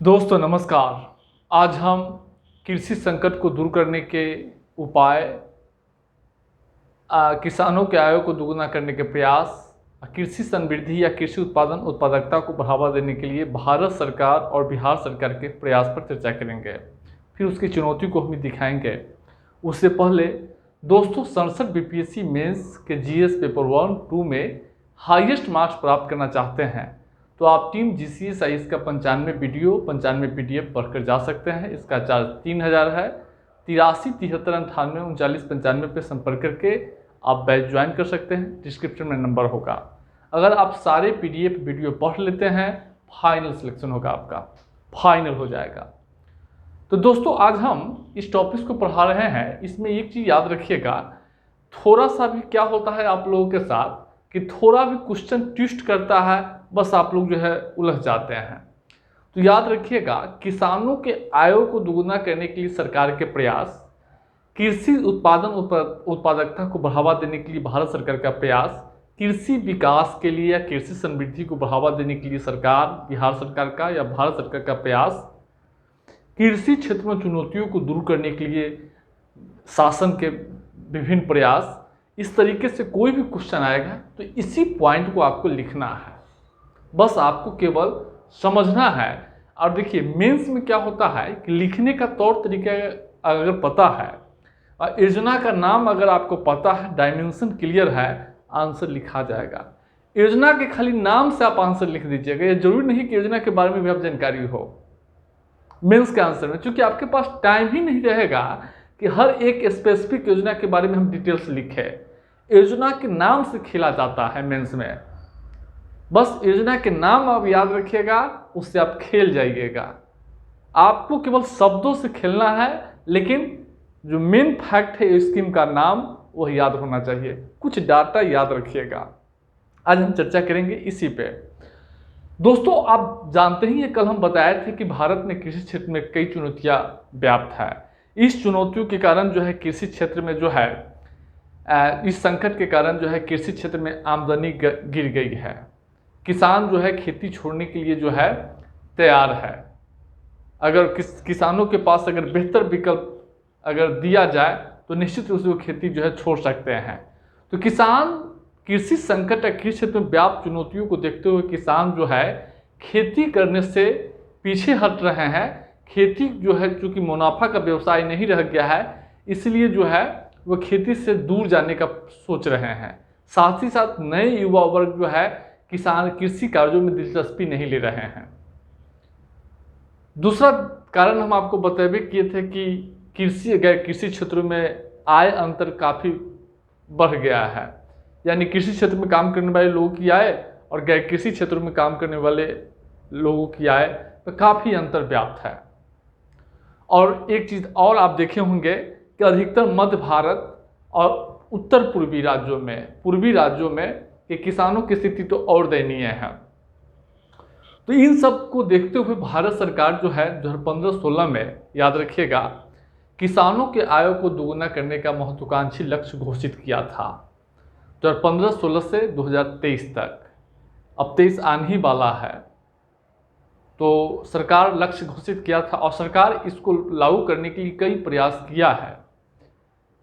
दोस्तों नमस्कार। आज हम कृषि संकट को दूर करने के उपाय, किसानों के आय को दोगुना करने के प्रयास, कृषि समृद्धि या कृषि उत्पादन उत्पादकता को बढ़ावा देने के लिए भारत सरकार और बिहार सरकार के प्रयास पर चर्चा करेंगे। फिर उसकी चुनौती को हम दिखाएंगे। उससे पहले दोस्तों 67 बीपीएससी मेंस के जीएस पेपर 1-2 में हाईएस्ट मार्क्स प्राप्त करना चाहते हैं तो आप टीम जीसीएस आईएएस का 95 वीडियो 95 पीडीएफ पढ़कर जा सकते हैं। इसका चार्ज 3000 है। 83 73 98 39 95 पे संपर्क करके आप बैच ज्वाइन कर सकते हैं। डिस्क्रिप्शन में नंबर होगा। अगर आप सारे पीडीएफ वीडियो पढ़ लेते हैं, फाइनल सिलेक्शन होगा, आपका फाइनल हो जाएगा। तो दोस्तों आज हम इस टॉपिक को पढ़ा रहे हैं। इसमें एक चीज़ याद रखिएगा, थोड़ा सा भी क्या होता है आप लोगों के साथ कि थोड़ा भी क्वेश्चन ट्विस्ट करता है, बस आप लोग जो है उलझ जाते हैं। तो याद रखिएगा, किसानों के आय को दोगुना करने के लिए सरकार के प्रयास, कृषि उत्पादन उत्पादकता को बढ़ावा देने के लिए भारत सरकार का प्रयास, कृषि विकास के लिए या कृषि समृद्धि को बढ़ावा देने के लिए सरकार, बिहार सरकार का या भारत सरकार का प्रयास, कृषि क्षेत्र में चुनौतियों को दूर करने के लिए शासन के विभिन्न प्रयास। इस तरीके से कोई भी क्वेश्चन आएगा तो इसी पॉइंट को आपको लिखना है, बस आपको केवल समझना है। और देखिए मेंस में क्या होता है कि लिखने का तौर तरीका अगर पता है और योजना का नाम अगर आपको पता है, डायमेंशन क्लियर है, आंसर लिखा जाएगा। योजना के खाली नाम से आप आंसर लिख दीजिएगा, ये जरूरी नहीं कि योजना के बारे में भी आप जानकारी हो मेंस के आंसर में, क्योंकि आपके पास टाइम ही नहीं रहेगा कि हर एक स्पेसिफिक योजना के बारे में हम डिटेल्स लिखें। योजना के नाम से खेला जाता है मेंस में, बस योजना के नाम आप याद रखिएगा, उससे आप खेल जाइएगा। आपको केवल शब्दों से खेलना है, लेकिन जो मेन फैक्ट है स्कीम का नाम वह याद होना चाहिए। कुछ डाटा याद रखिएगा। आज हम चर्चा करेंगे इसी पे। दोस्तों आप जानते ही हैं, कल हम बताए थे कि भारत में कृषि क्षेत्र में कई चुनौतियां व्याप्त है। इस चुनौतियों के कारण जो है कृषि क्षेत्र में जो है इस संकट के कारण जो है कृषि क्षेत्र में आमदनी गिर गई है। किसान जो है खेती छोड़ने के लिए जो है तैयार है। अगर किसानों के पास अगर बेहतर विकल्प अगर दिया जाए तो निश्चित रूप से वो खेती जो है छोड़ सकते हैं। तो किसान कृषि संकट या कृषि क्षेत्र में व्याप्त चुनौतियों को देखते हुए किसान जो है खेती करने से पीछे हट रहे हैं। खेती जो है चूँकि मुनाफा का व्यवसाय नहीं रह गया है, इसलिए जो है वो खेती से दूर जाने का सोच रहे हैं। साथ ही साथ नए युवा वर्ग जो है किसान कृषि कार्यों में दिलचस्पी नहीं ले रहे हैं। दूसरा कारण हम आपको बतैबे किए थे कि कृषि गैर कृषि क्षेत्रों में आय अंतर काफ़ी बढ़ गया है, यानी कृषि क्षेत्र में काम करने वाले लोगों की आय और गैर कृषि क्षेत्रों में काम करने वाले लोगों की आय में काफ़ी अंतर व्याप्त है। और एक चीज़ और आप देखे होंगे कि अधिकतर मध्य भारत और उत्तर पूर्वी राज्यों में कि किसानों की स्थिति तो और दयनीय है। तो इन सब को देखते हुए भारत सरकार जो है 2015-16 में, याद रखिएगा, किसानों के आय को दोगुना करने का महत्वाकांक्षी लक्ष्य घोषित किया था। 2015-16 से 2023 तक, अब 23 आने ही वाला है, तो सरकार लक्ष्य घोषित किया था और सरकार इसको लागू करने के लिए कई प्रयास किया है।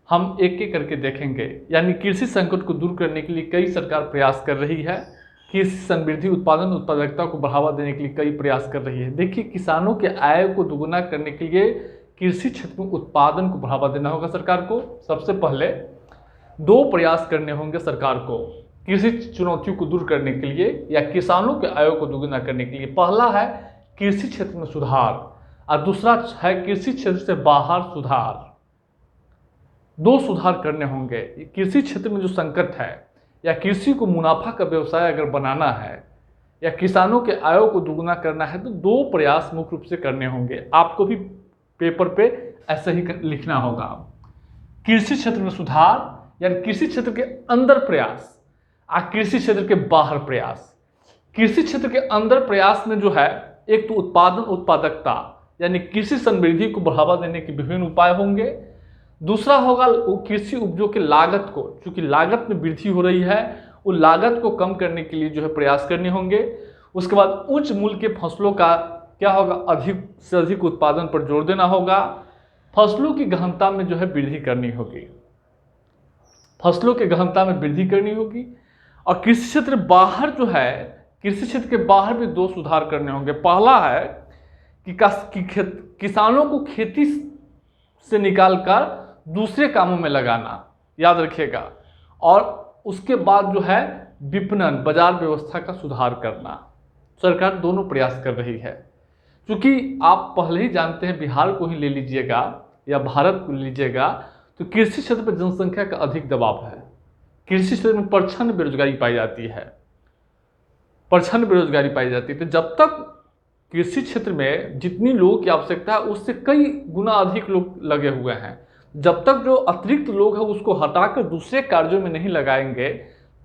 हम एक एक करके देखेंगे। यानी कृषि संकट को दूर करने के लिए कई सरकार प्रयास कर रही है। कृषि समृद्धि उत्पादन उत्पादकता को बढ़ावा देने के लिए कई प्रयास कर रही है। देखिए, किसानों के आय को दोगुना करने के लिए कृषि क्षेत्र में उत्पादन को बढ़ावा देना होगा सरकार को। सबसे पहले 2 प्रयास करने होंगे सरकार को कृषि चुनौतियों को दूर करने के लिए या किसानों के आय को दोगुना करने के लिए। पहला है कृषि क्षेत्र में सुधार और दूसरा है कृषि क्षेत्र से बाहर सुधार। 2 सुधार करने होंगे। कृषि क्षेत्र में जो संकट है या कृषि को मुनाफा का व्यवसाय अगर बनाना है या किसानों के आय को दोगुना करना है तो 2 प्रयास मुख्य रूप से करने होंगे। आपको भी पेपर पे ऐसे ही लिखना होगा। कृषि क्षेत्र में सुधार यानी कृषि क्षेत्र के अंदर प्रयास और कृषि क्षेत्र के बाहर प्रयास। कृषि क्षेत्र के अंदर प्रयास में जो है एक तो उत्पादन उत्पादकता यानी कृषि समृद्धि को बढ़ावा देने के विभिन्न उपाय होंगे। दूसरा होगा कृषि उपजों की लागत को, चूंकि लागत में वृद्धि हो रही है, वो लागत को कम करने के लिए जो है प्रयास करने होंगे। उसके बाद उच्च मूल्य के फसलों का क्या होगा, अधिक से अधिक उत्पादन पर जोर देना होगा। फसलों की गहनता में जो है वृद्धि करनी होगी, फसलों की गहनता में वृद्धि करनी होगी। और कृषि क्षेत्र बाहर जो है, कृषि क्षेत्र के बाहर भी दो सुधार करने होंगे। पहला है कि किसानों को खेती से निकालकर दूसरे कामों में लगाना, याद रखिएगा। और उसके बाद जो है विपणन, बाजार व्यवस्था का सुधार करना। सरकार दोनों प्रयास कर रही है। क्योंकि आप पहले ही जानते हैं, बिहार को ही ले लीजिएगा या भारत को लीजिएगा, तो कृषि क्षेत्र पर जनसंख्या का अधिक दबाव है। कृषि क्षेत्र में प्रचंड बेरोजगारी पाई जाती है, प्रचंड बेरोजगारी पाई जाती है। तो जब तक कृषि क्षेत्र में जितनी लोगों की आवश्यकता है उससे कई गुना अधिक लोग लगे हुए हैं, जब तक जो अतिरिक्त लोग हैं उसको हटाकर दूसरे कार्यों में नहीं लगाएंगे,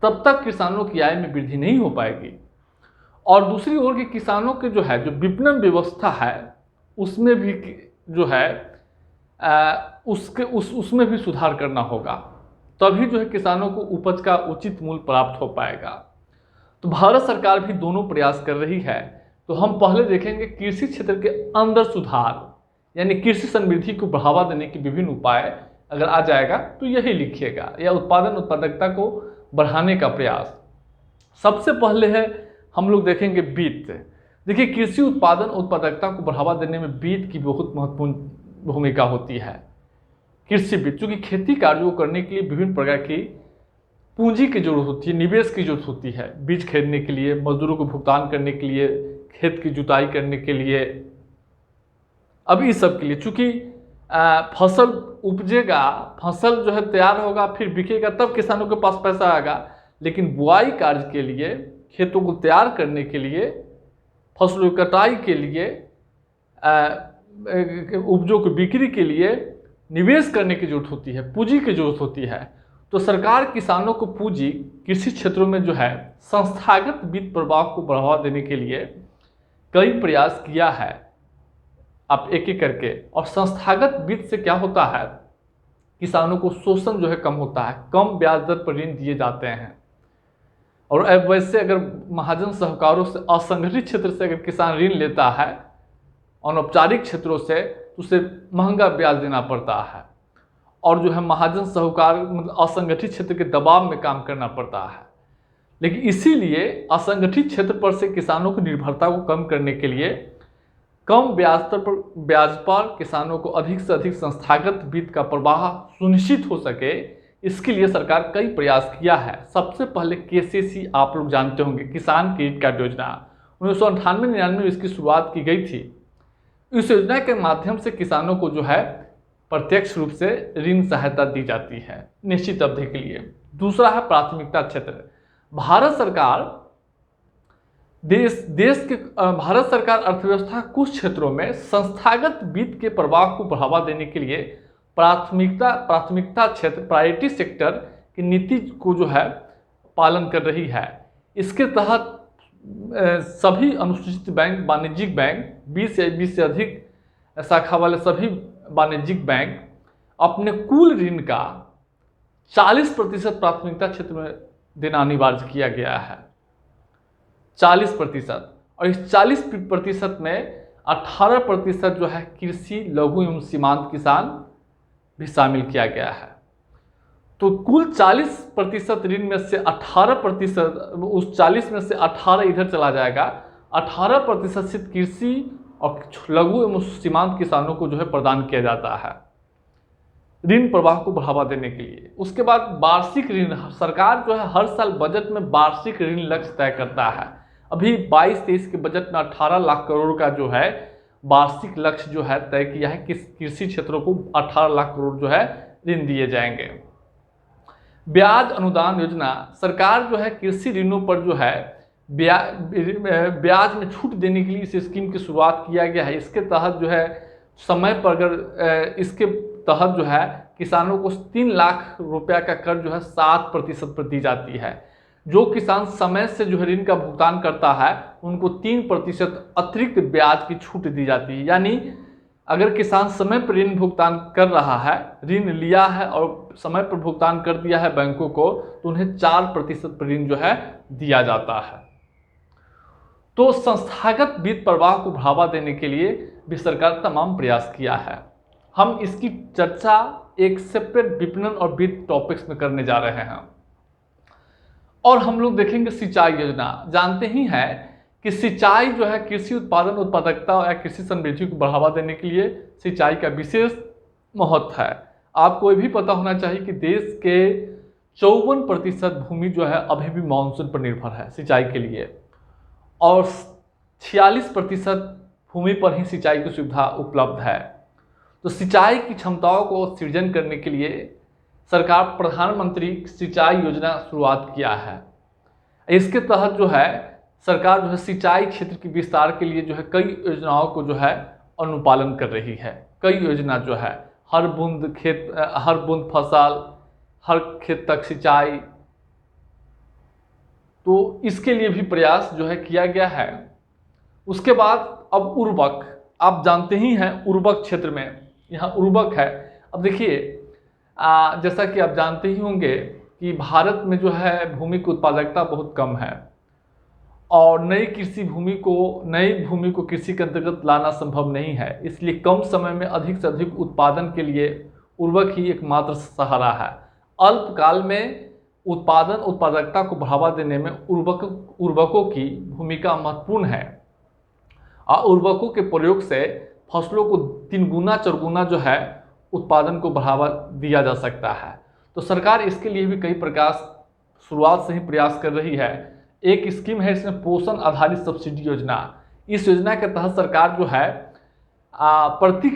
तब तक किसानों की आय में वृद्धि नहीं हो पाएगी। और दूसरी ओर के किसानों के जो है, जो विपणन व्यवस्था है, उसमें भी जो है उसमें भी सुधार करना होगा, तभी जो है किसानों को उपज का उचित मूल्य प्राप्त हो पाएगा। तो भारत सरकार भी दोनों प्रयास कर रही है। तो हम पहले देखेंगे कृषि क्षेत्र के अंदर सुधार, यानी कृषि समृद्धि को बढ़ावा देने के विभिन्न उपाय अगर आ जाएगा तो यही लिखिएगा, या उत्पादन उत्पादकता को बढ़ाने का प्रयास। सबसे पहले है हम लोग देखेंगे वित्त। देखिए, कृषि उत्पादन उत्पादकता को बढ़ावा देने में वित्त की बहुत महत्वपूर्ण भूमिका होती है। कृषि वित्त, चूँकि खेती कार्यों को करने के लिए विभिन्न प्रकार की पूंजी की जरूरत होती है, निवेश की जरूरत होती है। बीज खरीदने के लिए, मजदूरों को भुगतान करने के लिए, खेत की जुताई करने के लिए, अब इस सब के लिए। चूँकि फसल उपजेगा, फसल जो है तैयार होगा, फिर बिकेगा, तब किसानों के पास पैसा आएगा। लेकिन बुआई कार्य के लिए, खेतों को तैयार करने के लिए, फसलों की कटाई के लिए, उपजों की बिक्री के लिए निवेश करने की जरूरत होती है, पूंजी की जरूरत होती है। तो सरकार किसानों को पूंजी कृषि क्षेत्रों में जो है संस्थागत वित्त प्रवाह को बढ़ावा देने के लिए कई प्रयास किया है, आप एक एक करके। और संस्थागत वित्त से क्या होता है, किसानों को शोषण जो है कम होता है, कम ब्याज दर पर ऋण दिए जाते हैं। और अब वैसे अगर महाजन साहूकारों से, असंगठित क्षेत्र से अगर किसान ऋण लेता है, अनौपचारिक क्षेत्रों से, तो उसे महंगा ब्याज देना पड़ता है। और जो है महाजन साहूकार मतलब असंगठित क्षेत्र के दबाव में काम करना पड़ता है। लेकिन इसीलिए असंगठित क्षेत्र पर से किसानों की निर्भरता को कम करने के लिए कम ब्याज पर किसानों को अधिक से अधिक संस्थागत वित्त का प्रवाह सुनिश्चित हो सके, इसके लिए सरकार कई प्रयास किया है। सबसे पहले KCC आप लोग जानते होंगे, किसान क्रेडिट कार्ड योजना 1998-99 में इसकी शुरुआत की गई थी। इस योजना के माध्यम से किसानों को जो है प्रत्यक्ष रूप से ऋण सहायता दी जाती है निश्चित अवधि के लिए। दूसरा है प्राथमिकता क्षेत्र। भारत सरकार अर्थव्यवस्था कुछ क्षेत्रों में संस्थागत वित्त के प्रवाह को बढ़ावा देने के लिए प्राथमिकता क्षेत्र, प्रायोरिटी सेक्टर की नीति को जो है पालन कर रही है। इसके तहत सभी अनुसूचित बैंक, वाणिज्यिक बैंक, 20 से अधिक शाखा वाले सभी वाणिज्यिक बैंक अपने कुल ऋण का 40% प्राथमिकता क्षेत्र में देना अनिवार्य किया गया है, 40%। और इस 40% में 18% जो है कृषि, लघु एवं सीमांत किसान भी शामिल किया गया है। तो कुल 40% ऋण में से 18%, उस 40 में से 18 इधर चला जाएगा, 18% कृषि और लघु एवं सीमांत किसानों को जो है प्रदान किया जाता है ऋण प्रवाह को बढ़ावा देने के लिए। उसके बाद वार्षिक ऋण, सरकार जो है हर साल बजट में वार्षिक ऋण लक्ष्य तय करता है। अभी 22-23 के बजट में 18 लाख करोड़ का जो है वार्षिक लक्ष्य जो है तय किया है कि कृषि क्षेत्रों को 18 लाख करोड़ जो है ऋण दिए जाएंगे। ब्याज अनुदान योजना, सरकार जो है कृषि ऋणों पर जो है ब्याज में छूट देने के लिए इस स्कीम की शुरुआत किया गया है। इसके तहत जो है समय पर अगर इसके तहत जो है किसानों को 3 लाख रुपया का कर्ज जो है 7% पर दी जाती है। जो किसान समय से जो है ऋण का भुगतान करता है उनको 3% अतिरिक्त ब्याज की छूट दी जाती है। यानी अगर किसान समय पर ऋण भुगतान कर रहा है, ऋण लिया है और समय पर भुगतान कर दिया है बैंकों को, तो उन्हें 4% पर ऋण जो है दिया जाता है। तो संस्थागत वित्त प्रवाह को बढ़ावा देने के लिए भी सरकार तमाम प्रयास किया है। हम इसकी चर्चा एक सेपरेट विपणन और वित्त टॉपिक्स में करने जा रहे हैं। और हम लोग देखेंगे सिंचाई योजना। जानते ही हैं कि सिंचाई जो है कृषि उत्पादन उत्पादकता या कृषि समृद्धि को बढ़ावा देने के लिए सिंचाई का विशेष महत्व है। आपको ये भी पता होना चाहिए कि देश के 54% भूमि जो है अभी भी मानसून पर निर्भर है सिंचाई के लिए, और 46% भूमि पर ही सिंचाई की सुविधा उपलब्ध है। तो सिंचाई की क्षमताओं को सृजन करने के लिए सरकार प्रधानमंत्री सिंचाई योजना शुरुआत किया है। इसके तहत जो है सरकार जो है सिंचाई क्षेत्र के विस्तार के लिए जो है कई योजनाओं को जो है अनुपालन कर रही है। कई योजना जो है हर बूंद फसल, हर खेत तक सिंचाई, तो इसके लिए भी प्रयास जो है किया गया है। उसके बाद अब उर्वरक, आप जानते ही हैं उर्वरक क्षेत्र में यहाँ उर्वरक है। अब देखिए जैसा कि आप जानते ही होंगे कि भारत में जो है भूमि की उत्पादकता बहुत कम है और नई भूमि को कृषि के अंतर्गत लाना संभव नहीं है। इसलिए कम समय में अधिक से अधिक उत्पादन के लिए उर्वरक ही एकमात्र सहारा है। अल्पकाल में उत्पादकता को बढ़ावा देने में उर्वरकों की भूमिका महत्वपूर्ण है। और उर्वरकों के प्रयोग से फसलों को 3 गुना 4 गुना जो है उत्पादन को बढ़ावा दिया जा सकता है। तो सरकार इसके लिए भी कई प्रकार शुरुआत से ही प्रयास कर रही है। एक स्कीम है इसमें पोषण आधारित सब्सिडी योजना। इस योजना के तहत सरकार जो है प्रति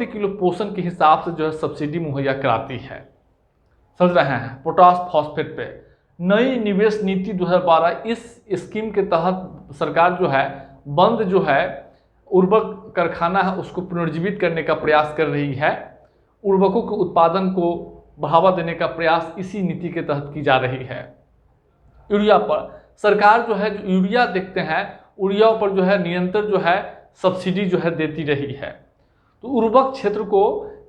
किलो पोषण के हिसाब से जो है सब्सिडी मुहैया कराती है। समझ रहे हैं, पोटास फॉस्फेट पे। नई निवेश नीति 2012 इस स्कीम के तहत सरकार जो है बंद जो है उर्वरक कारखाना है उसको पुनर्जीवित करने का प्रयास कर रही है। उर्वरकों के उत्पादन को बढ़ावा देने का प्रयास इसी नीति के तहत की जा रही है। यूरिया पर सरकार जो है यूरिया देखते हैं, यूरिया पर जो है निरंतर जो है सब्सिडी जो है देती रही है। तो उर्वरक क्षेत्र को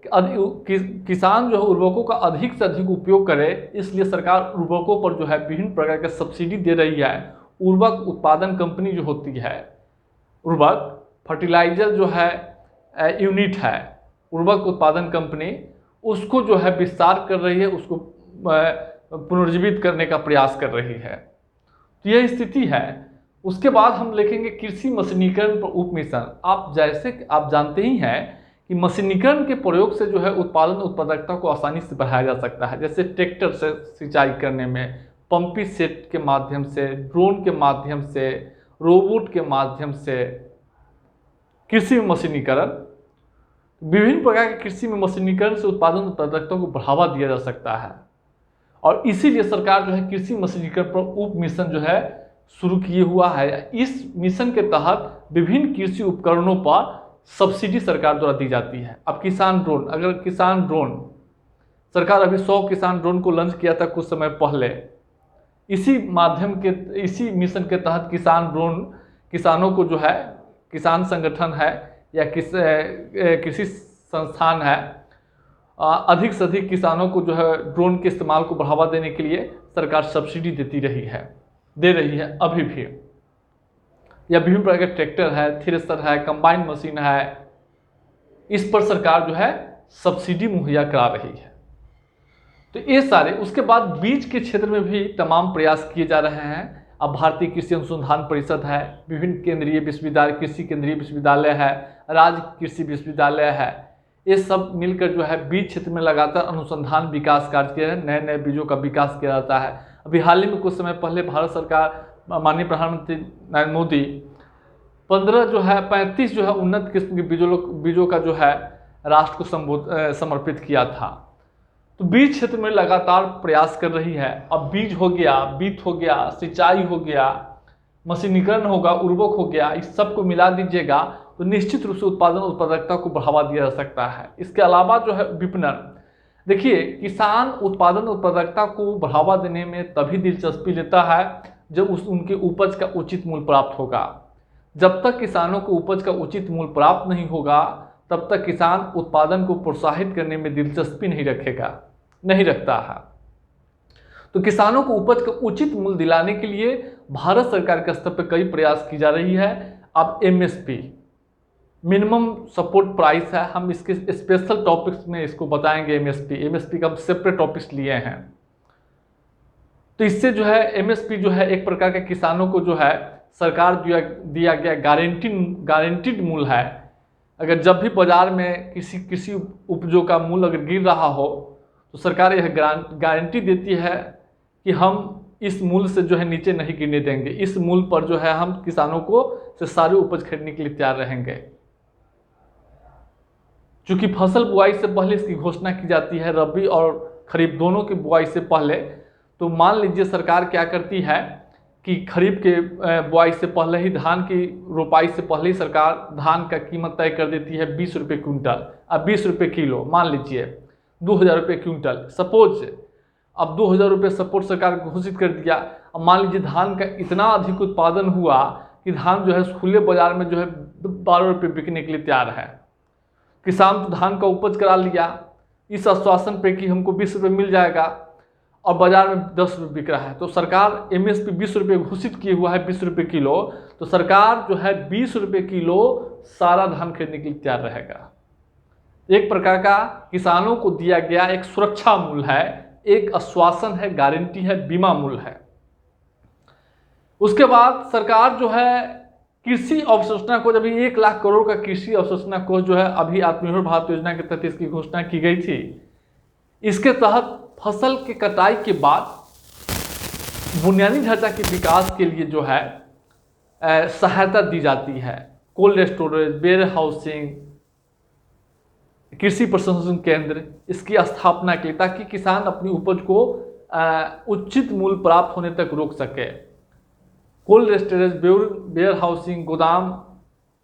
किसान जो है उर्वरकों का अधिक से अधिक उपयोग करे, इसलिए सरकार उर्वरकों पर जो है विभिन्न प्रकार के सब्सिडी दे रही है। उर्वरक उत्पादन कंपनी जो होती है, उर्वरक फर्टिलाइजर जो है यूनिट है, उर्वरक उत्पादन कंपनी उसको जो है विस्तार कर रही है, उसको पुनर्जीवित करने का प्रयास कर रही है। तो यह स्थिति है। उसके बाद हम लिखेंगे कृषि मशीनीकरण पर उप मिशन। आप जानते ही हैं कि मशीनीकरण के प्रयोग से जो है उत्पादकता को आसानी से बढ़ाया जा सकता है। जैसे ट्रैक्टर से सिंचाई करने में, पंपिंग सेट के माध्यम से, ड्रोन के माध्यम से, रोबोट के माध्यम से कृषि में मशीनीकरण, विभिन्न प्रकार के कृषि में मशीनीकरण से उत्पादन उत्पादकता को बढ़ावा दिया जा सकता है। और इसीलिए सरकार जो है कृषि मशीनीकरण पर उप मिशन जो है शुरू किए हुआ है। इस मिशन के तहत विभिन्न कृषि उपकरणों पर सब्सिडी सरकार द्वारा दी जाती है। अब किसान ड्रोन सरकार अभी 100 किसान ड्रोन को लॉन्च किया था कुछ समय पहले। इसी मिशन के तहत किसानों को जो है किसान संगठन है या कृषि संस्थान है, अधिक से अधिक किसानों को जो है ड्रोन के इस्तेमाल को बढ़ावा देने के लिए सरकार सब्सिडी दे रही है अभी भी। या विभिन्न प्रकार के ट्रैक्टर है, थ्रेसर है, कंबाइन मशीन है, इस पर सरकार जो है सब्सिडी मुहैया करा रही है। तो ये सारे, उसके बाद बीज के क्षेत्र में भी तमाम प्रयास किए जा रहे हैं। अब भारतीय कृषि अनुसंधान परिषद है, विभिन्न केंद्रीय विश्वविद्यालय, कृषि केंद्रीय विश्वविद्यालय है, राज्य कृषि विश्वविद्यालय है, ये सब मिलकर जो है बीज क्षेत्र में लगातार अनुसंधान विकास कार्य किए हैं। नए नए बीजों का विकास किया जाता है। अभी हाल ही में कुछ समय पहले भारत सरकार, माननीय प्रधानमंत्री नरेंद्र मोदी 35 जो है उन्नत किस्म के बीजों का जो है राष्ट्र को समर्पित किया था। तो बीज क्षेत्र में लगातार प्रयास कर रही है। अब बीज हो गया, वित्त हो गया, सिंचाई हो गया, मशीनीकरण होगा, उर्वरक हो गया, इस सब को मिला दीजिएगा तो निश्चित रूप से उत्पादकता को बढ़ावा दिया जा सकता है। इसके अलावा जो है विपणन, देखिए किसान उत्पादकता को बढ़ावा देने में तभी दिलचस्पी लेता है जब उनके उपज का उचित मूल्य प्राप्त होगा। जब तक किसानों को उपज का उचित मूल्य प्राप्त नहीं होगा तब तक किसान उत्पादन को प्रोत्साहित करने में दिलचस्पी नहीं रखता है। तो किसानों को उपज का उचित मूल्य दिलाने के लिए भारत सरकार के स्तर पर कई प्रयास की जा रही है। अब MSP मिनिमम सपोर्ट प्राइस है, हम इसके स्पेशल टॉपिक्स में इसको बताएंगे। MSP का हम सेपरेट टॉपिक्स लिए हैं। तो इससे जो है MSP जो है एक प्रकार के किसानों को जो है सरकार दिया गया गारंटीड मूल्य है। अगर जब भी बाजार में किसी उपजों का मूल्य अगर गिर रहा हो तो सरकार यह गारंटी देती है कि हम इस मूल्य से जो है नीचे नहीं गिरने देंगे, इस मूल्य पर जो है हम किसानों को से सारी उपज खरीदने के लिए तैयार रहेंगे। चूंकि फसल बुआई से पहले इसकी घोषणा की जाती है, रबी और खरीफ दोनों की बुआई से पहले, तो मान लीजिए सरकार क्या करती है कि खरीफ के बुआई से पहले ही, धान की रोपाई से पहले ही सरकार धान का कीमत तय कर देती है 20 रुपये क्विंटल। अब 20 रुपये किलो, मान लीजिए 2000 रुपये क्विंटल, सपोज अब 2000 रुपये सपोर्ट सरकार घोषित कर दिया। अब मान लीजिए धान का इतना अधिक उत्पादन हुआ कि धान जो है खुले बाजार में जो है 12 रुपये बिकने के लिए तैयार है। किसान तो धान का उपज करा लिया इस आश्वासन पे कि हमको 20 रुपये मिल जाएगा, और बाजार में 10 रुपये बिक रहा है। तो सरकार MSP 20 रुपये घोषित किए हुआ है, 20 रुपये किलो, तो सरकार जो है 20 रुपये किलो सारा धान खरीदने के लिए तैयार रहेगा। एक प्रकार का किसानों को दिया गया एक सुरक्षा मूल्य है, एक आश्वासन है, गारंटी है, बीमा मूल्य है। उसके बाद सरकार जो है कृषि अवसंरचना कोष, अभी 1 लाख करोड़ का कृषि अवसंरचना कोष जो है अभी आत्मनिर्भर भारत योजना के तहत इसकी घोषणा की गई थी। इसके तहत फसल के कटाई के बाद बुनियादी ढांचा के विकास के लिए जो है सहायता दी जाती है। कोल्ड स्टोरेज, वेयर हाउसिंग, कृषि प्रसंस्करण केंद्र, इसकी स्थापना के लिए, ताकि किसान अपनी उपज को उचित मूल्य प्राप्त होने तक रोक सके। कोल्ड स्टोरेज, वेयर हाउसिंग, गोदाम,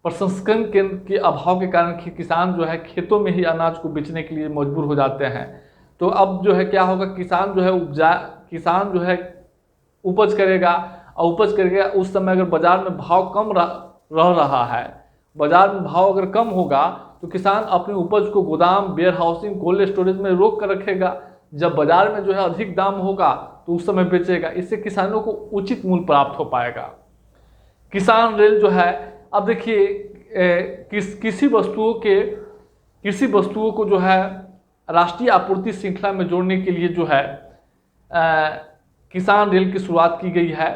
प्रसंस्करण केंद्र के अभाव के कारण किसान जो है खेतों में ही अनाज को बेचने के लिए मजबूर हो जाते हैं। तो अब जो है क्या होगा, किसान जो है उपज करेगा, और उपज करेगा उस समय अगर बाजार में भाव कम रह रहा है, बाजार में भाव अगर कम होगा तो किसान अपनी उपज को गोदाम, वेयर हाउसिंग, कोल्ड स्टोरेज में रोक कर रखेगा। जब बाजार में जो है अधिक दाम होगा तो उस समय बेचेगा। इससे किसानों को उचित मूल्य प्राप्त हो पाएगा। किसान रेल जो है, अब देखिए कृषि वस्तुओं को जो है राष्ट्रीय आपूर्ति श्रृंखला में जोड़ने के लिए जो है किसान रेल की शुरुआत की गई है।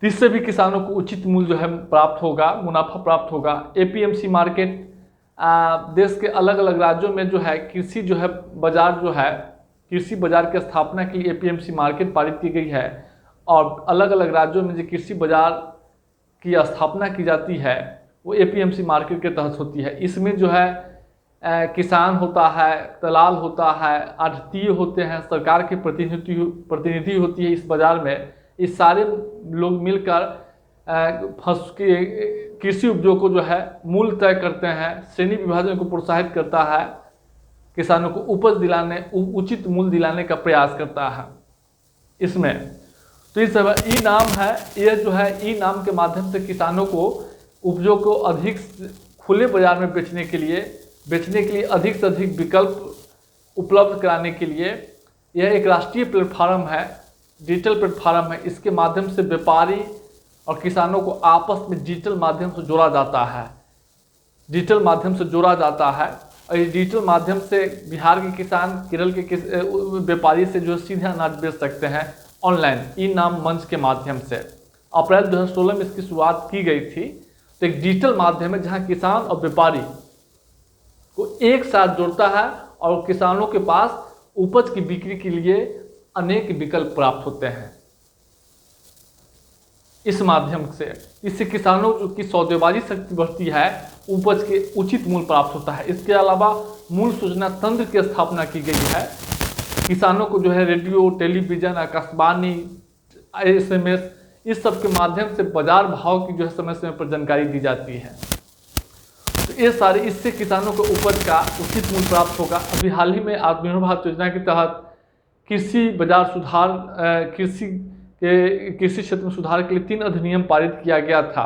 इससे भी किसानों को उचित मूल्य जो है प्राप्त होगा, मुनाफा प्राप्त होगा। APMC मार्केट, देश के अलग अलग राज्यों में जो है कृषि बाजार की स्थापना के लिए APMC मार्केट पारित की गई है, और अलग अलग राज्यों में जो कृषि बाजार की स्थापना की जाती है वो APMC मार्केट के तहत होती है। इसमें जो है किसान होता है, दलाल होता है, आढ़ती होते हैं, सरकार के प्रतिनिधि होती है इस बाजार में। इस सारे लोग मिलकर कृषि उपजों को जो है मूल्य तय करते हैं, श्रेणी विभाजन को प्रोत्साहित करता है, किसानों को उचित मूल्य दिलाने का प्रयास करता है इसमें। तो इस ई नाम है, ये जो है ई नाम के माध्यम से किसानों को उपजों को अधिक खुले बाजार में बेचने के लिए अधिक से अधिक विकल्प उपलब्ध कराने के लिए यह एक राष्ट्रीय प्लेटफार्म है, डिजिटल प्लेटफार्म है। इसके माध्यम से व्यापारी और किसानों को आपस में डिजिटल माध्यम से जोड़ा जाता है। और इस डिजिटल माध्यम से बिहार के किसान, केरल के व्यापारी से जो सीधे अनाज बेच सकते हैं ऑनलाइन ई नाम मंच के माध्यम से। अप्रैल 2016 में इसकी शुरुआत की गई थी। तो एक डिजिटल माध्यम है जहां किसान और व्यापारी को एक साथ जोड़ता है, और किसानों के पास उपज की बिक्री के लिए अनेक विकल्प प्राप्त होते हैं इस माध्यम से। इससे किसानों की सौदेबाजी शक्ति बढ़ती है, उपज के उचित मूल्य प्राप्त होता है। इसके अलावा मूल्य सूचना तंत्र की स्थापना की गई है। किसानों को जो है रेडियो, टेलीविजन, आकाशवाणी, SMS, इस सब के माध्यम से बाजार भाव की जो है समय समय पर जानकारी दी जाती है। तो ये सारे, इससे किसानों को उपज का उचित मूल्य प्राप्त होगा। अभी हाल ही में आत्मनिर्भर भारत योजना के तहत कृषि बाजार सुधार, कृषि क्षेत्र में सुधार के लिए 3 अधिनियम पारित किया गया था।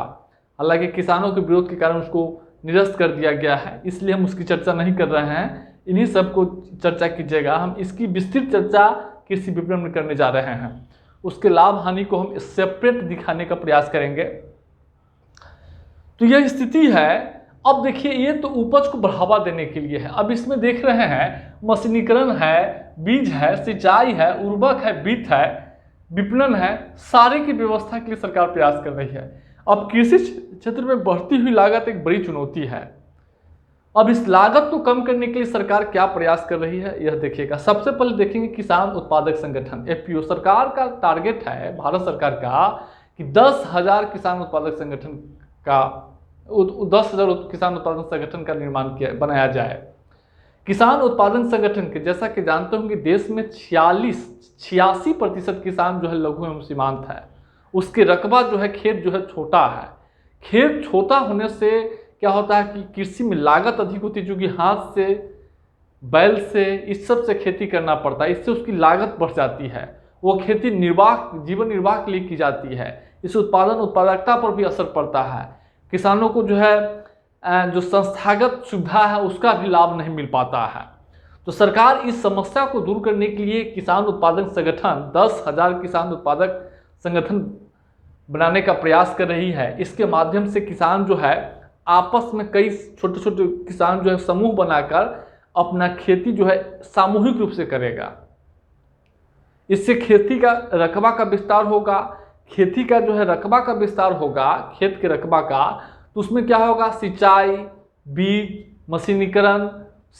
हालांकि किसानों के विरोध के कारण उसको निरस्त कर दिया गया है, इसलिए हम उसकी चर्चा नहीं कर रहे हैं। इन्हीं सब को चर्चा कीजिएगा। हम इसकी विस्तृत चर्चा कृषि विपणन में करने जा रहे हैं। उसके लाभ हानि को हम सेपरेट दिखाने का प्रयास करेंगे। तो यह स्थिति है। अब देखिए, ये तो उपज को बढ़ावा देने के लिए है। अब इसमें देख रहे हैं मशीनीकरण है, बीज है, सिंचाई है, उर्वरक है, वित्त है, विपणन है, सारे की व्यवस्था के लिए सरकार प्रयास कर रही है। अब कृषि क्षेत्र में बढ़ती हुई लागत एक बड़ी चुनौती है। अब इस लागत को कम करने के लिए सरकार क्या प्रयास कर रही है, यह देखिएगा। सबसे पहले देखेंगे किसान उत्पादक संगठन एफपीओ। सरकार का टारगेट है, भारत सरकार का, कि 10,000 किसान उत्पादक संगठन का 10,000 किसान उत्पादन संगठन का निर्माण बनाया जाए। किसान उत्पादन संगठन के, जैसा कि जानते होंगे, देश में 86% किसान जो है लघु एवं सीमांत है। उसके रकबा जो है, खेत जो है छोटा है। खेत छोटा होने से क्या होता है कि कृषि में लागत अधिक होती है, क्योंकि हाथ से, बैल से, इस सब से खेती करना पड़ता है। इससे उसकी लागत बढ़ जाती है। वो खेती जीवन निर्वाह के लिए की जाती है। इस उत्पादकता पर भी असर पड़ता है। किसानों को जो है जो संस्थागत सुविधा है उसका भी लाभ नहीं मिल पाता है। तो सरकार इस समस्या को दूर करने के लिए किसान उत्पादक संगठन 10,000 किसान उत्पादक संगठन बनाने का प्रयास कर रही है। इसके माध्यम से किसान जो है आपस में, कई छोटे छोटे किसान जो है समूह बनाकर अपना खेती जो है सामूहिक रूप से करेगा। इससे खेती का रकबा का विस्तार होगा। खेती का जो है रकबा का विस्तार होगा, खेत के रकबा का, तो उसमें क्या होगा, सिंचाई, बीज, मशीनीकरण,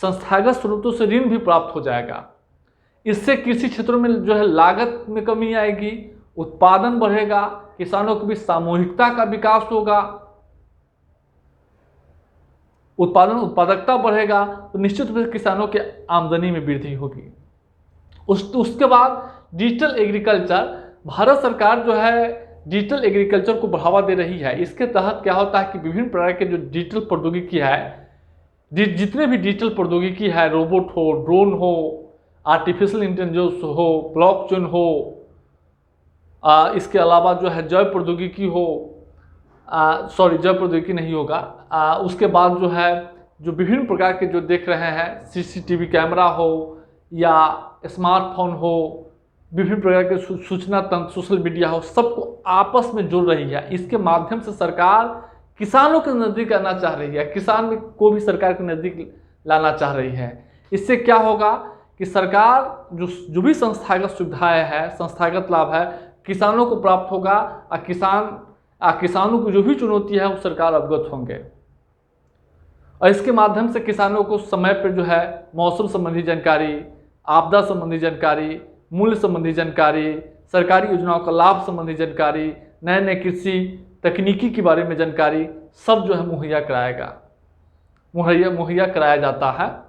संस्थागत स्रोतों से ऋण भी प्राप्त हो जाएगा। इससे कृषि क्षेत्रों में जो है लागत में कमी आएगी, उत्पादन बढ़ेगा, किसानों के बीच सामूहिकता का विकास होगा, उत्पादकता बढ़ेगा, तो निश्चित रूप से किसानों के आमदनी में वृद्धि होगी। उसके बाद डिजिटल एग्रीकल्चर, भारत सरकार जो है डिजिटल एग्रीकल्चर को बढ़ावा दे रही है। इसके तहत क्या होता है कि विभिन्न प्रकार के जो डिजिटल प्रौद्योगिकी है, जितने भी डिजिटल प्रौद्योगिकी है, रोबोट हो, ड्रोन हो, आर्टिफिशियल इंटेलिजेंस हो, ब्लॉकचेन हो, इसके अलावा जो है जैव प्रौद्योगिकी हो, जैव प्रौद्योगिकी नहीं होगा, उसके बाद जो है जो विभिन्न प्रकार के जो देख रहे हैं, सीसीटीवी कैमरा हो या स्मार्टफोन हो, विभिन्न प्रकार के सूचना तंत्र, सोशल मीडिया हो, सबको आपस में जोड़ रही है। इसके माध्यम से सरकार किसानों के नज़दीक आना चाह रही है, किसान को भी सरकार के नज़दीक लाना चाह रही है। इससे क्या होगा कि सरकार जो भी संस्थागत सुविधाएं है, संस्थागत लाभ है, किसानों को प्राप्त होगा और किसानों की जो भी चुनौती है वो सरकार अवगत होंगे। और इसके माध्यम से किसानों को समय पर जो है मौसम संबंधी जानकारी, आपदा संबंधी जानकारी, मूल्य संबंधी जानकारी, सरकारी योजनाओं का लाभ संबंधी जानकारी, नए नए कृषि तकनीकी के बारे में जानकारी, सब जो है मुहैया कराया जाता है।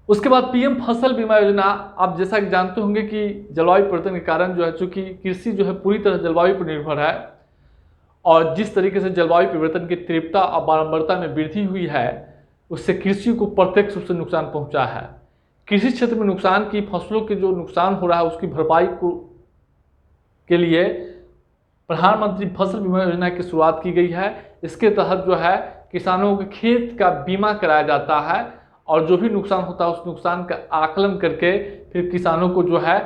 उसके बाद पीएम फसल बीमा योजना, आप जैसा कि जानते होंगे कि जलवायु परिवर्तन के कारण जो है, चूँकि कृषि जो है पूरी तरह जलवायु पर निर्भर है, और जिस तरीके से जलवायु परिवर्तन की तीव्रता और बारंबारता में वृद्धि हुई है, उससे कृषि को प्रत्यक्ष रूप से नुकसान पहुँचा है। कृषि क्षेत्र में नुकसान की, फसलों के जो नुकसान हो रहा है उसकी भरपाई के लिए प्रधानमंत्री फसल बीमा योजना की शुरुआत की गई है। इसके तहत जो है किसानों के खेत का बीमा कराया जाता है, और जो भी नुकसान होता है उस नुकसान का आकलन करके फिर किसानों को जो है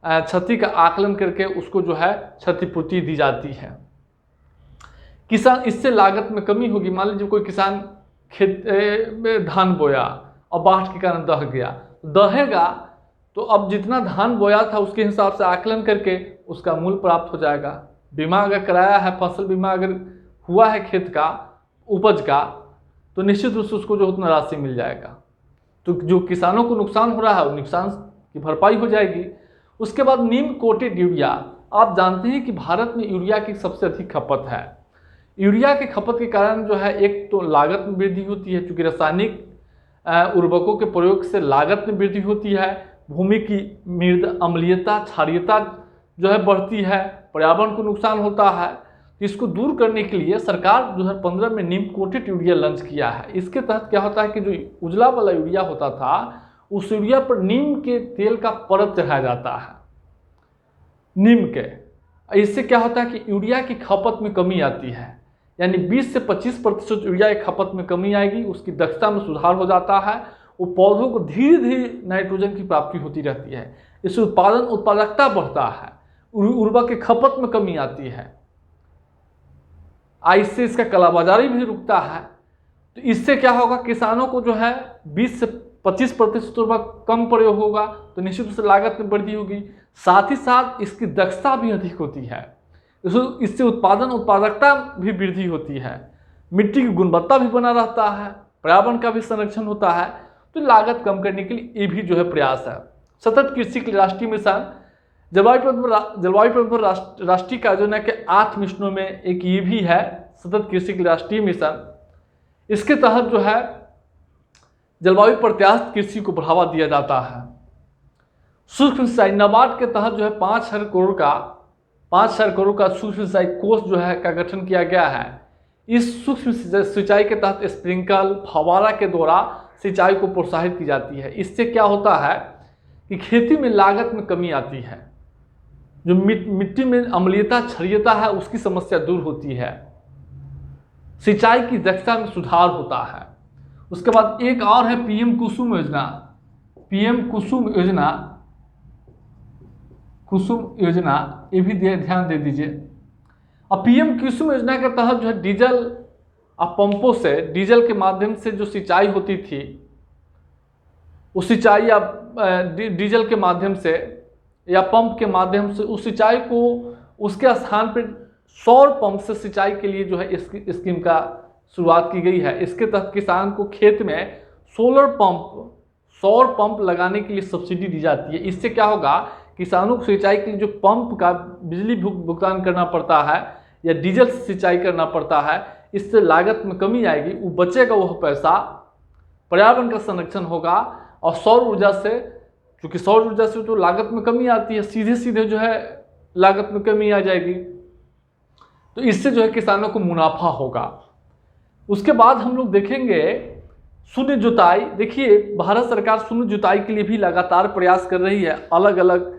क्षति का आकलन करके उसको जो है क्षतिपूर्ति दी जाती है। किसान, इससे लागत में कमी होगी। मान लीजिए कोई किसान खेत में धान बोया और बाढ़ के कारण दहेगा, तो अब जितना धान बोया था उसके हिसाब से आकलन करके उसका मूल्य प्राप्त हो जाएगा। बीमा अगर कराया है, फसल बीमा अगर हुआ है खेत का, उपज का, तो निश्चित रूप से उसको जो उतना राशि मिल जाएगा। तो जो किसानों को नुकसान हो रहा है वो नुकसान की भरपाई हो जाएगी। उसके बाद नीम कोटेड यूरिया, आप जानते हैं कि भारत में यूरिया की सबसे अधिक खपत है। यूरिया की खपत के कारण जो है एक तो लागत में वृद्धि होती है, क्योंकि रासायनिक उर्वरकों के प्रयोग से लागत में वृद्धि होती है, भूमि की मृदा अम्लीयता, क्षारीयता जो है बढ़ती है, पर्यावरण को नुकसान होता है। तो इसको दूर करने के लिए सरकार 2015 में नीम कोटेड यूरिया लॉन्च किया है। इसके तहत क्या होता है कि जो उजला वाला यूरिया होता था, उस यूरिया पर नीम के तेल का परत चढ़ाया जाता है, नीम के। इससे क्या होता है कि यूरिया की खपत में कमी आती है, यानी 20 से 25% यूरिया की खपत में कमी आएगी, उसकी दक्षता में सुधार हो जाता है, वो पौधों को धीरे धीरे नाइट्रोजन की प्राप्ति होती रहती है। इससे उत्पादकता बढ़ता है, उर्वरक की खपत में कमी आती है, इससे इसका कालाबाजारी भी रुकता है। तो इससे क्या होगा, किसानों को जो है 20 से 25% उर्वरक कम प्रयोग होगा, तो निश्चित रूप से लागत में वृद्धि होगी। साथ ही साथ इसकी दक्षता भी अधिक होती है, इससे उत्पादकता भी वृद्धि होती है, मिट्टी की गुणवत्ता भी बना रहता है, पर्यावरण का भी संरक्षण होता है। तो लागत कम करने के लिए ये भी जो है प्रयास है। सतत कृषि के लिए राष्ट्रीय मिशन, जलवायु परिवर्तन राष्ट्रीय कार्ययोजना के 8 मिशनों में एक ये भी है, सतत कृषि के लिए राष्ट्रीय मिशन। इसके तहत जो है जलवायु प्रत्यास्थ कृषि को बढ़ावा दिया जाता है। सूक्ष्म सिंचाई, नाबार्ड के तहत जो है 5,000 करोड़ का सूक्ष्म सिंचाई कोष जो है का गठन किया गया है। इस सूक्ष्म सिंचाई के तहत स्प्रिंकल, फव्वारा के द्वारा सिंचाई को प्रोत्साहित की जाती है। इससे क्या होता है कि खेती में लागत में कमी आती है, जो मिट्टी में अम्लीयता, क्षारीयता है, उसकी समस्या दूर होती है, सिंचाई की दक्षता में सुधार होता है। उसके बाद एक और है पीएम कुसुम योजना। पीएम कुसुम योजना ये भी ध्यान दे दीजिए। अब पीएम कुसुम योजना के तहत जो है डीजल पंपों से, डीजल के माध्यम से जो सिंचाई होती थी, उस सिंचाई या डीजल के माध्यम से या पंप के माध्यम से उस सिंचाई को उसके स्थान पर सौर पंप से सिंचाई के लिए जो है इस स्कीम का शुरुआत की गई है। इसके तहत किसान को खेत में सौर पंप लगाने के लिए सब्सिडी दी जाती है। इससे क्या होगा, किसानों को सिंचाई के लिए जो पंप का बिजली भुगतान करना पड़ता है या डीजल से सिंचाई करना पड़ता है, इससे लागत में कमी आएगी, वो बचेगा, वह पैसा पर्यावरण का संरक्षण होगा। और सौर ऊर्जा से, क्योंकि सौर ऊर्जा से तो लागत में कमी आती है, सीधे जो है लागत में कमी आ जाएगी, तो इससे जो है किसानों को मुनाफा होगा। उसके बाद हम लोग देखेंगे शून्य जुताई। देखिए, भारत सरकार शून्य जुताई के लिए भी लगातार प्रयास कर रही है। अलग अलग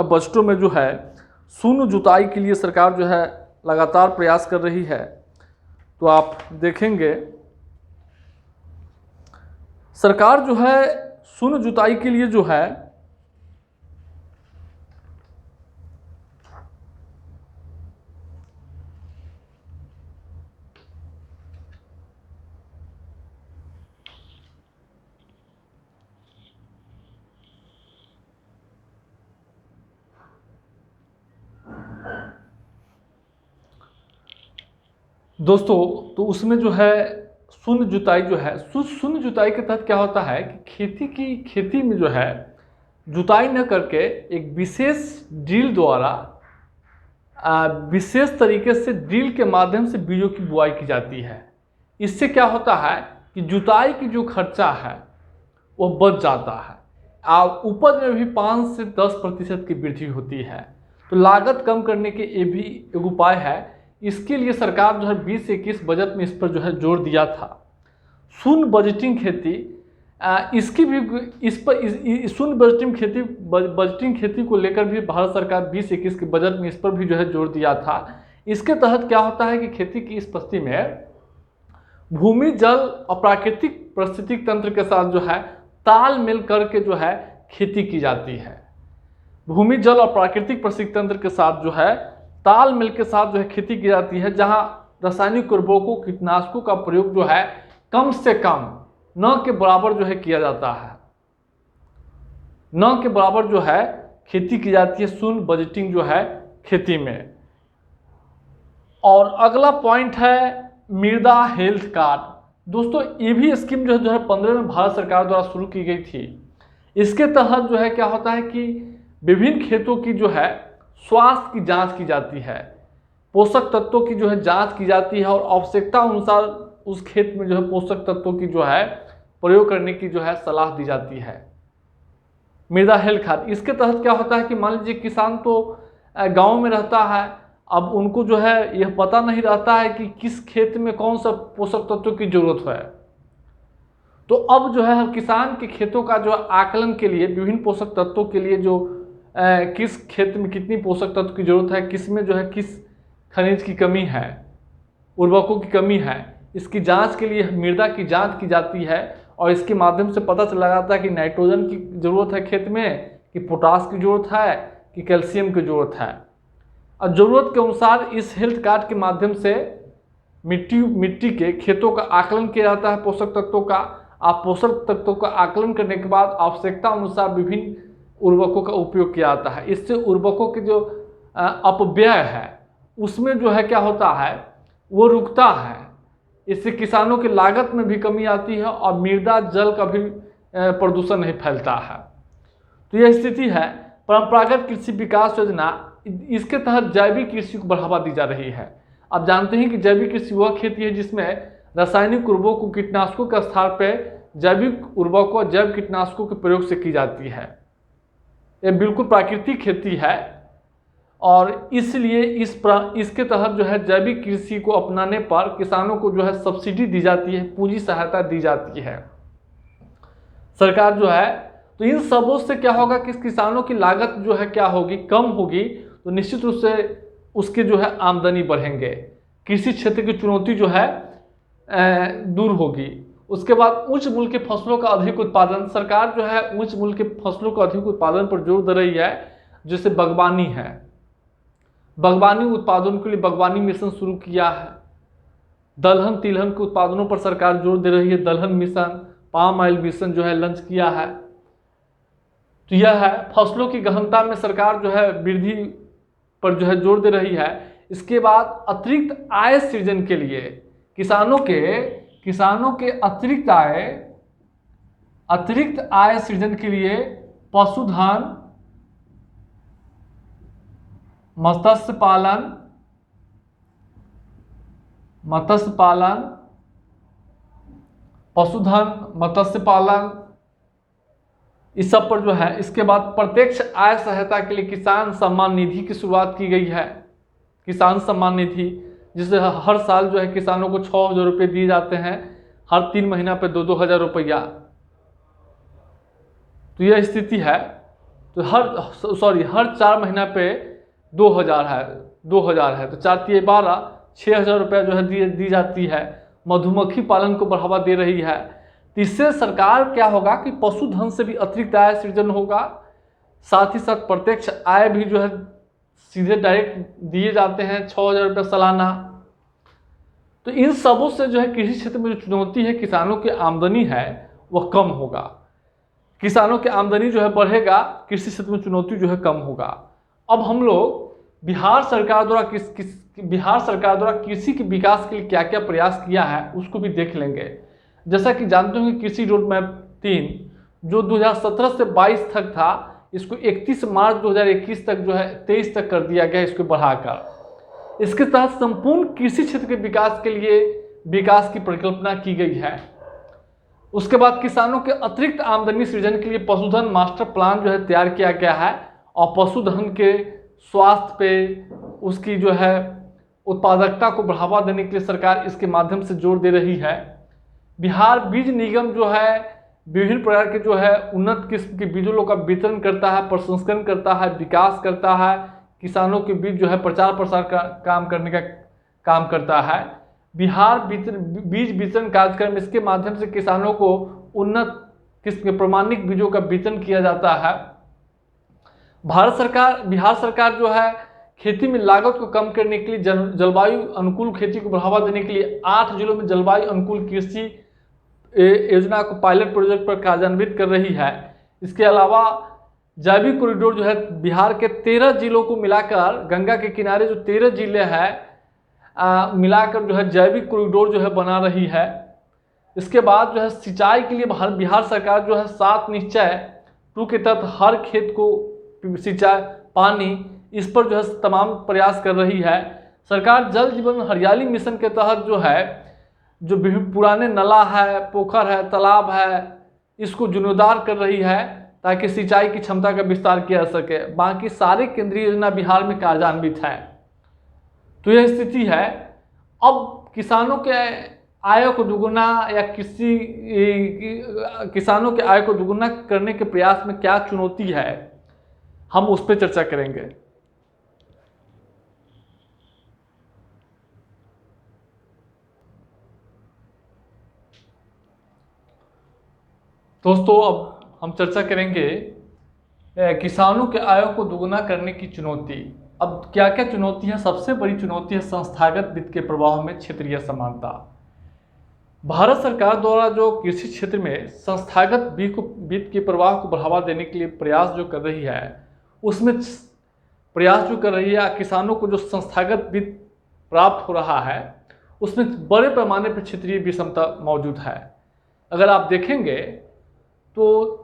बजटों में जो है शून्य जुताई के लिए सरकार जो है लगातार प्रयास कर रही है। तो आप देखेंगे सरकार जो है शून्य जुताई के लिए जो है दोस्तों, तो उसमें जो है शून्य जुताई जो है, शून्य जुताई के तहत क्या होता है कि खेती में जो है जुताई न करके एक विशेष ड्रिल द्वारा विशेष तरीके से ड्रिल के माध्यम से बीजों की बुआई की जाती है। इससे क्या होता है कि जुताई की जो खर्चा है वो बच जाता है, उपज में भी 5 से 10% की वृद्धि होती है। तो लागत कम करने के ये भी एक उपाय है। इसके लिए सरकार जो है 20-21 बजट में इस पर जो है जोर दिया था। शून्य बजटिंग खेती, इसकी भी शून्य बजटिंग खेती को लेकर भी भारत सरकार 20-21 के बजट में इस पर भी जो है जोर दिया था। इसके तहत क्या होता है कि खेती की इस परिस्थिति में भूमि, जल और प्राकृतिक पारिस्थितिक तंत्र के साथ जो है तालमेल करके जो है खेती की जाती है। भूमि, जल और प्राकृतिक पारिस्थितिक तंत्र के साथ जो है तालमेल के साथ जो है खेती की जाती है, जहां रासायनिक उर्वरकों, कीटनाशकों का प्रयोग जो है कम से कम न के बराबर जो है किया जाता है, न के बराबर जो है खेती की जाती है शून्य बजटिंग जो है खेती में। और अगला पॉइंट है मृदा हेल्थ कार्ड। दोस्तों, ये भी स्कीम जो है 2015 में भारत सरकार द्वारा शुरू की गई थी। इसके तहत जो है क्या होता है कि विभिन्न खेतों की जो है स्वास्थ्य की जांच की जाती है, पोषक तत्वों की जो है जांच की जाती है, और आवश्यकता अनुसार उस खेत में जो है पोषक तत्वों की जो है प्रयोग करने की जो है सलाह दी जाती है। मृदा हेल्थ कार्ड, इसके तहत क्या होता है कि मान लीजिए किसान तो गांव में रहता है, अब उनको जो है यह पता नहीं रहता है कि किस खेत में कौन सा पोषक तत्वों की जरूरत है। तो अब जो है किसान के खेतों का जो आकलन के लिए विभिन्न पोषक तत्वों के लिए जो किस खेत में कितनी पोषक तत्व की जरूरत है, किस में जो है किस खनिज की कमी है, उर्वरकों की कमी है, इसकी जांच के लिए मृदा की जांच की जाती है। और इसके माध्यम से पता चला जाता है कि नाइट्रोजन की ज़रूरत है खेत में कि पोटास की ज़रूरत है कि कैल्शियम की ज़रूरत है। और ज़रूरत के अनुसार इस हेल्थ कार्ड के माध्यम से मिट्टी के खेतों का आकलन किया जाता है पोषक तत्वों का। आप पोषक तत्वों का आकलन करने के बाद आवश्यकता अनुसार विभिन्न उर्वरकों का उपयोग किया जाता है। इससे उर्वरकों के जो अपव्यय है उसमें जो है क्या होता है वो रुकता है। इससे किसानों की लागत में भी कमी आती है और मृदा जल का भी प्रदूषण नहीं फैलता है। तो यह स्थिति है। परंपरागत कृषि विकास योजना, इसके तहत जैविक कृषि को बढ़ावा दी जा रही है। आप जानते हैं कि जैविक कृषि वह खेती है जिसमें रासायनिक उर्वरकों कीटनाशकों के स्थान पर जैविक उर्वरकों और जैव कीटनाशकों के प्रयोग से की जाती है। यह बिल्कुल प्राकृतिक खेती है और इसलिए इसके तहत जो है जैविक कृषि को अपनाने पर किसानों को जो है सब्सिडी दी जाती है, पूंजी सहायता दी जाती है सरकार जो है। तो इन सबों से क्या होगा कि किसानों की लागत जो है क्या होगी, कम होगी, तो निश्चित रूप से उसके जो है आमदनी बढ़ेंगे, कृषि क्षेत्र की चुनौती जो है दूर होगी। उसके बाद उच्च मूल्य के फसलों का अधिक उत्पादन, सरकार जो है उच्च मूल्य के फसलों का अधिक उत्पादन पर जोर दे रही है। जैसे बागवानी है, बागवानी उत्पादन के लिए बागवानी मिशन शुरू किया है। दलहन तिलहन के उत्पादनों पर सरकार जोर दे रही है, दलहन मिशन, पाम ऑयल मिशन जो है लॉन्च किया है। तो यह है फसलों की गहनता में सरकार जो है वृद्धि पर जो है जोर दे रही है। इसके बाद अतिरिक्त आय सृजन के लिए किसानों के अतिरिक्त आय सृजन के लिए पशुधन, मत्स्य पालन इस सब पर जो है। इसके बाद प्रत्यक्ष आय सहायता के लिए किसान सम्मान निधि की शुरुआत की गई है। किसान सम्मान निधि जिससे हर साल जो है किसानों को 6,000 रुपये दिए जाते हैं, हर 3 महीना पे 2-2 हज़ार रुपया। तो यह स्थिति है। तो हर 4 महीना पे 2,000 है तो 4×3=12, 6,000 रुपया जो है दी जाती है। मधुमक्खी पालन को बढ़ावा दे रही है। तो इससे सरकार क्या होगा कि पशुधन से भी अतिरिक्त आय सृजन होगा, साथ ही साथ प्रत्यक्ष आय भी जो है सीधे डायरेक्ट दिए जाते हैं 6,000 रुपये सालाना। तो इन सबों से जो है कृषि क्षेत्र में जो चुनौती है किसानों की आमदनी है वह कम होगा। किसानों की आमदनी जो है बढ़ेगा, कृषि क्षेत्र में चुनौती जो है कम होगा। अब हम लोग बिहार सरकार द्वारा कृषि के विकास के लिए क्या क्या प्रयास किया है उसको भी देख लेंगे। जैसा कि जानते हो कि कृषि रोड मैप 3 जो 2017 से 22 तक था, इसको 31 मार्च 2021 तक जो है 23 तक कर दिया गया, इसको बढ़ाकर। इसके तहत संपूर्ण कृषि क्षेत्र के विकास के लिए विकास की परिकल्पना की गई है। उसके बाद किसानों के अतिरिक्त आमदनी सृजन के लिए पशुधन मास्टर प्लान जो है तैयार किया गया है और पशुधन के स्वास्थ्य पे, उसकी जो है उत्पादकता को बढ़ावा देने के लिए सरकार इसके माध्यम से जोर दे रही है। बिहार बीज निगम जो है विभिन्न प्रकार के जो है उन्नत किस्म के बीजों का वितरण करता है, प्रसंस्करण करता है, विकास करता है, किसानों के बीच जो है प्रचार प्रसार का काम करने का काम करता है। बिहार बीज वितरण कार्यक्रम, इसके माध्यम से किसानों को उन्नत किस्म के प्रमाणिक बीजों का वितरण किया जाता है। बिहार सरकार जो है खेती में लागत को कम करने के लिए जलवायु अनुकूल खेती को बढ़ावा देने के लिए 8 जिलों में जलवायु अनुकूल कृषि योजना को पायलट प्रोजेक्ट पर कार्यान्वित कर रही है। इसके अलावा जैविक कॉरिडोर जो है बिहार के 13 जिलों को मिलाकर, गंगा के किनारे जो 13 जिले हैं मिलाकर जो है जैविक कॉरिडोर जो है बना रही है। इसके बाद जो है सिंचाई के लिए बिहार सरकार जो है 7 निश्चय 2 के तहत हर खेत को सिंचाई पानी, इस पर जो है तमाम प्रयास कर रही है। सरकार जल जीवन हरियाली मिशन के तहत जो है जो पुराने नला है, पोखर है, तालाब है, इसको जीर्णोद्धार कर रही है ताकि सिंचाई की क्षमता का विस्तार किया जा सके। बाकी सारे केंद्रीय योजना बिहार में कार्यान्वित है। तो यह स्थिति है। अब किसानों के आय को दुगुना या किसानों के आय को दुगुना करने के प्रयास में क्या चुनौती है, हम उस पर चर्चा करेंगे। दोस्तों अब हम चर्चा करेंगे किसानों के आय को दोगुना करने की चुनौती। अब क्या क्या चुनौती है? सबसे बड़ी चुनौती है संस्थागत वित्त के प्रवाह में क्षेत्रीय समानता। भारत सरकार द्वारा जो कृषि क्षेत्र में संस्थागत वित्त के प्रवाह को बढ़ावा देने के लिए प्रयास जो कर रही है, उसमें प्रयास जो कर रही है, किसानों को जो संस्थागत वित्त प्राप्त हो रहा है उसमें बड़े पैमाने पर क्षेत्रीय विषमता मौजूद है। अगर आप देखेंगे तो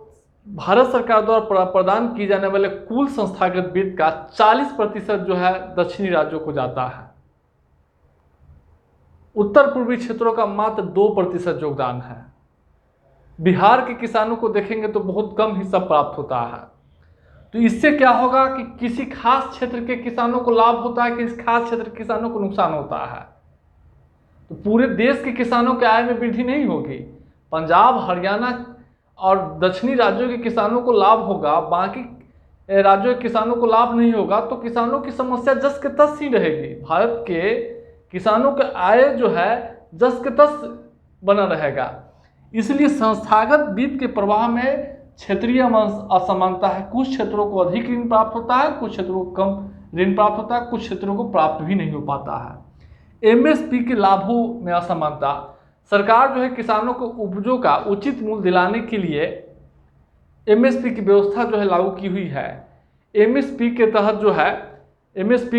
भारत सरकार द्वारा प्रदान किए जाने वाले कुल संस्थागत वित्त का 40% जो है दक्षिणी राज्यों को जाता है। उत्तर पूर्वी क्षेत्रों का मात्र 2% योगदान है। बिहार के किसानों को देखेंगे तो बहुत कम हिस्सा प्राप्त होता है। तो इससे क्या होगा कि किसी खास क्षेत्र के किसानों को लाभ होता है, किसी खास क्षेत्र के किसानों को नुकसान होता है। तो पूरे देश के किसानों के आय में वृद्धि नहीं होगी। पंजाब, हरियाणा और दक्षिणी राज्यों के किसानों को लाभ होगा, बाकी राज्यों के किसानों को लाभ नहीं होगा। तो किसानों की समस्या जस के तस ही रहेगी। भारत के किसानों का आय जो है जस के तस बना रहेगा। इसलिए संस्थागत वित्त के प्रवाह में क्षेत्रीय असमानता है। कुछ क्षेत्रों को अधिक ऋण प्राप्त होता है, कुछ क्षेत्रों को कम ऋण प्राप्त होता है, कुछ क्षेत्रों को प्राप्त भी नहीं हो पाता है। एमएसपी के लाभों में असमानता। सरकार जो है किसानों को उपजों का उचित मूल्य दिलाने के लिए एमएसपी की व्यवस्था जो है लागू की हुई है। एमएसपी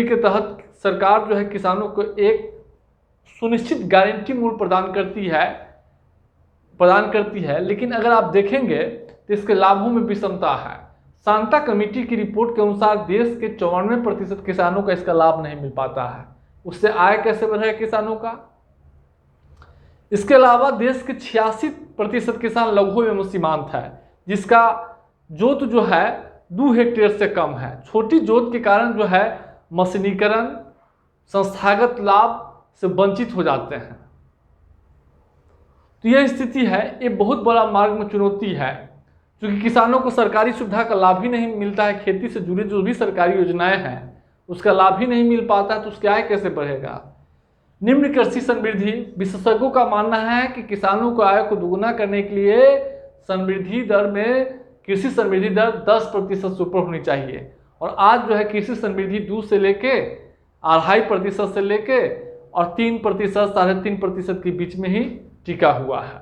के तहत सरकार जो है किसानों को एक सुनिश्चित गारंटी मूल्य प्रदान करती है। लेकिन अगर आप देखेंगे तो इसके लाभों में विषमता है। सांता कमेटी की रिपोर्ट के अनुसार देश के 94% किसानों का इसका लाभ नहीं मिल पाता है। उससे आय कैसे बढ़ेगा किसानों का? इसके अलावा देश के 86% किसान लघु एवं सीमांत है, जिसका जोत जो है 2 हेक्टेयर से कम है। छोटी जोत के कारण जो है मशीनीकरण, संस्थागत लाभ से वंचित हो जाते हैं। तो यह स्थिति है, ये बहुत बड़ा मार्ग में चुनौती है, क्योंकि किसानों को सरकारी सुविधा का लाभ ही नहीं मिलता है। खेती से जुड़ी जो भी सरकारी योजनाएं हैं उसका लाभ ही नहीं मिल पाता है, तो उसकी आय कैसे बढ़ेगा? निम्न कृषि समृद्धि। विशेषज्ञों का मानना है कि किसानों को आय को दोगुना करने के लिए कृषि समृद्धि दर 10% से ऊपर होनी चाहिए। और आज जो है कृषि समृद्धि 2 से लेके 2.5% से लेके और 3%, 3.5% के बीच में ही टिका हुआ है।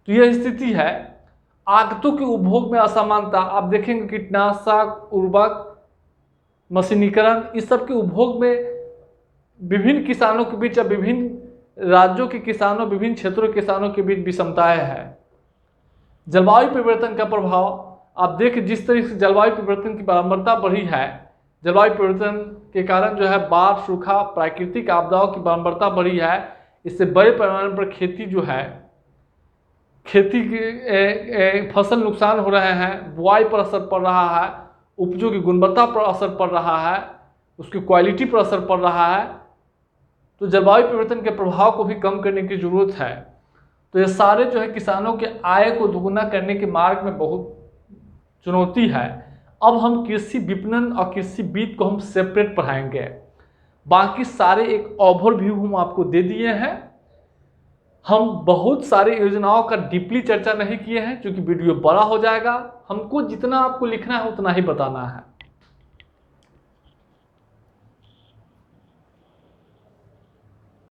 तो यह स्थिति है। आगतों के उपभोग में असमानता। आप देखेंगे कीटनाशक, उर्वरक, मशीनीकरण, इस सब के उपभोग में विभिन्न किसानों के बीच या विभिन्न राज्यों के किसानों, विभिन्न क्षेत्रों के किसानों के बीच विषमताएं हैं। जलवायु परिवर्तन का प्रभाव। आप देखें जिस तरीके से जलवायु परिवर्तन की बारंबारता बढ़ी है, जलवायु परिवर्तन के कारण जो है बाढ़, सूखा, प्राकृतिक आपदाओं की बारंबारता बढ़ी है। इससे बड़े पैमाने पर खेती के फसल नुकसान हो रहे हैं, बुआई पर असर पड़ रहा है, उपजों की गुणवत्ता पर असर पड़ रहा है, उसकी क्वालिटी पर असर पड़ रहा है। तो जलवायु परिवर्तन के प्रभाव को भी कम करने की जरूरत है। तो ये सारे जो है किसानों के आय को दोगुना करने के मार्ग में बहुत चुनौती है। अब हम कृषि विपणन और कृषि वित्त को हम सेपरेट पढ़ाएंगे। बाकी सारे एक ओवरव्यू हम आपको दे दिए हैं। हम बहुत सारे योजनाओं का डीपली चर्चा नहीं किए हैं, क्योंकि वीडियो बड़ा हो जाएगा। हमको जितना आपको लिखना है उतना ही बताना है।